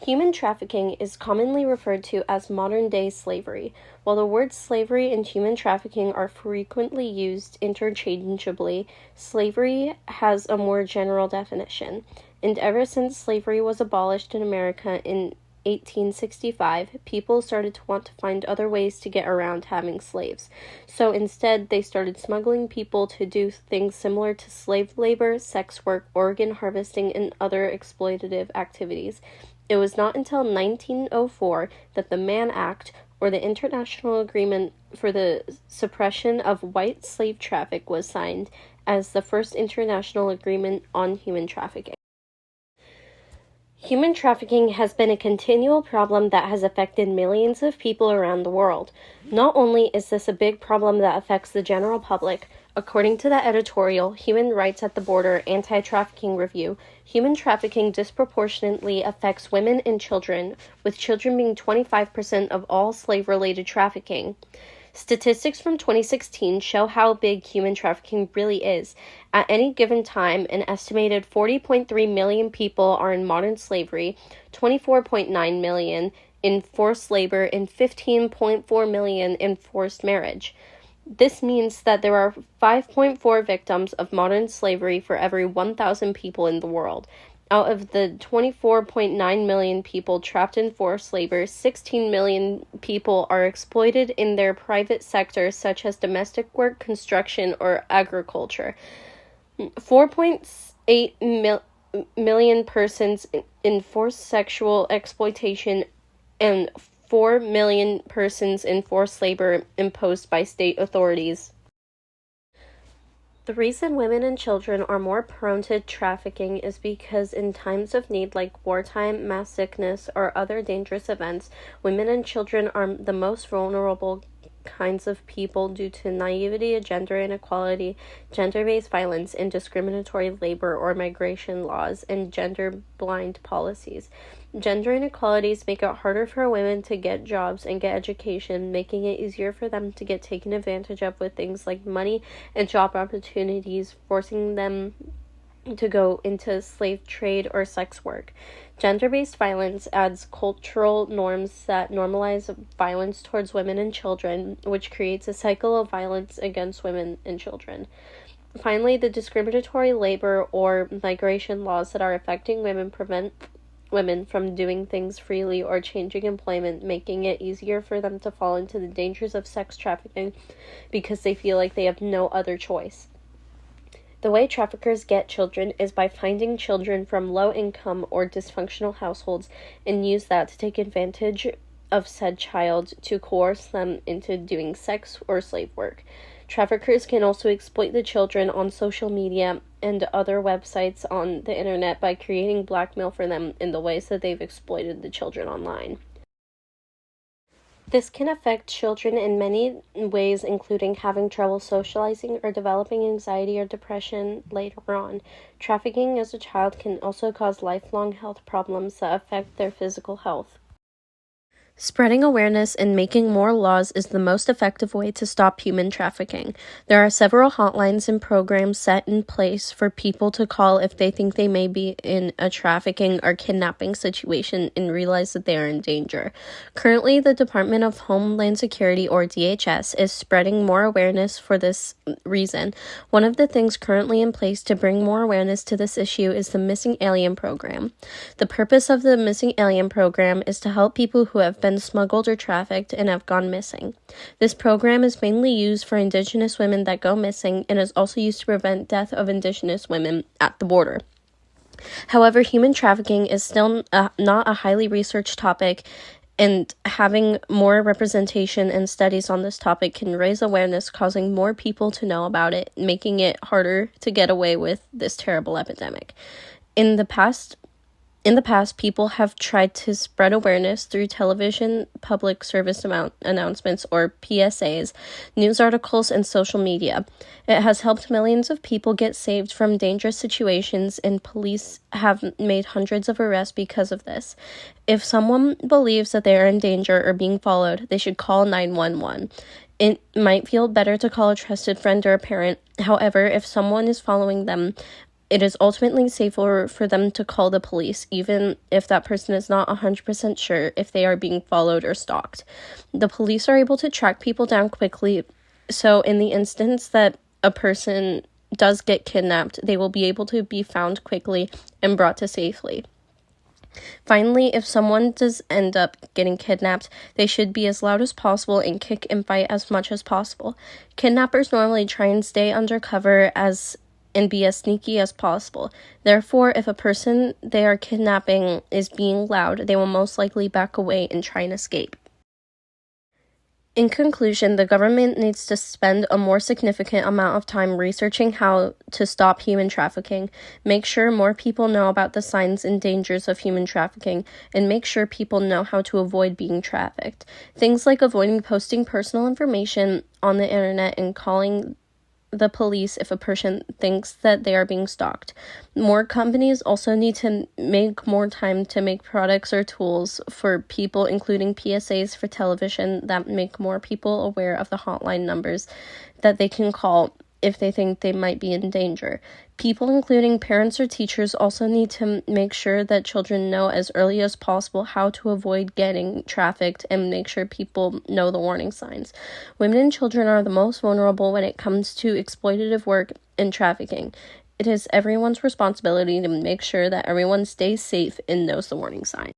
Human trafficking is commonly referred to as modern-day slavery. While the words slavery and human trafficking are frequently used interchangeably, slavery has a more general definition. And ever since slavery was abolished in America in 1865, people started to want to find other ways to get around having slaves. So instead, they started smuggling people to do things similar to slave labor, sex work, organ harvesting, and other exploitative activities. It was not until 1904 that the Mann Act, or the International Agreement for the Suppression of White Slave Traffic, was signed as the first international agreement on human trafficking. Human trafficking has been a continual problem that has affected millions of people around the world. Not only is this a big problem that affects the general public, according to the editorial Human Rights at the Border Anti-Trafficking Review, human trafficking disproportionately affects women and children, with children being 25% of all slave-related trafficking. Statistics from 2016 show how big human trafficking really is. At any given time, an estimated 40.3 million people are in modern slavery, 24.9 million in forced labor, and 15.4 million in forced marriage. This means that there are 5.4 victims of modern slavery for every 1,000 people in the world. Out of the 24.9 million people trapped in forced labor, 16 million people are exploited in their private sectors such as domestic work, construction, or agriculture. 4.8 million persons in forced sexual exploitation and 4 million persons in forced labor imposed by state authorities. The reason women and children are more prone to trafficking is because in times of need like wartime, mass sickness, or other dangerous events, women and children are the most vulnerable kinds of people due to naivety, gender inequality, gender-based violence, and discriminatory labor or migration laws, and gender-blind policies. Gender inequalities make it harder for women to get jobs and get education, making it easier for them to get taken advantage of with things like money and job opportunities, forcing them to go into slave trade or sex work. Gender-based violence adds cultural norms that normalize violence towards women and children, which creates a cycle of violence against women and children. Finally, the discriminatory labor or migration laws that are affecting women prevent women from doing things freely or changing employment, making it easier for them to fall into the dangers of sex trafficking because they feel like they have no other choice. The way traffickers get children is by finding children from low-income or dysfunctional households and use that to take advantage of said child to coerce them into doing sex or slave work. Traffickers can also exploit the children on social media and other websites on the internet by creating blackmail for them in the ways that they've exploited the children online. This can affect children in many ways, including having trouble socializing or developing anxiety or depression later on. Trafficking as a child can also cause lifelong health problems that affect their physical health. Spreading awareness and making more laws is the most effective way to stop human trafficking. There are several hotlines and programs set in place for people to call if they think they may be in a trafficking or kidnapping situation and realize that they are in danger. Currently, the Department of Homeland Security, or DHS, is spreading more awareness for this reason. One of the things currently in place to bring more awareness to this issue is the Missing Alien Program. The purpose of the Missing Alien Program is to help people who have been smuggled or trafficked and have gone missing. This program is mainly used for Indigenous women that go missing and is also used to prevent death of Indigenous women at the border. However, human trafficking is still not a highly researched topic, and having more representation and studies on this topic can raise awareness, causing more people to know about it, making it harder to get away with this terrible epidemic. In the past, people have tried to spread awareness through television, public service announcements, or PSAs, news articles, and social media. It has helped millions of people get saved from dangerous situations, and police have made hundreds of arrests because of this. If someone believes that they are in danger or being followed, they should call 911. It might feel better to call a trusted friend or a parent. However, if someone is following them, It is ultimately safer for them to call the police, even if that person is not 100% sure if they are being followed or stalked. The police are able to track people down quickly, so in the instance that a person does get kidnapped, they will be able to be found quickly and brought to safety. Finally, if someone does end up getting kidnapped, they should be as loud as possible and kick and fight as much as possible. Kidnappers normally try and stay undercover and be as sneaky as possible. Therefore, if a person they are kidnapping is being loud, they will most likely back away and try and escape. In conclusion, the government needs to spend a more significant amount of time researching how to stop human trafficking, make sure more people know about the signs and dangers of human trafficking, and make sure people know how to avoid being trafficked. Things like avoiding posting personal information on the internet and calling the police if a person thinks that they are being stalked. More companies also need to make more time to make products or tools for people, including PSAs for television, that make more people aware of the hotline numbers that they can call if they think they might be in danger. People, including parents or teachers, also need to make sure that children know as early as possible how to avoid getting trafficked and make sure people know the warning signs. Women and children are the most vulnerable when it comes to exploitative work and trafficking. It is everyone's responsibility to make sure that everyone stays safe and knows the warning signs.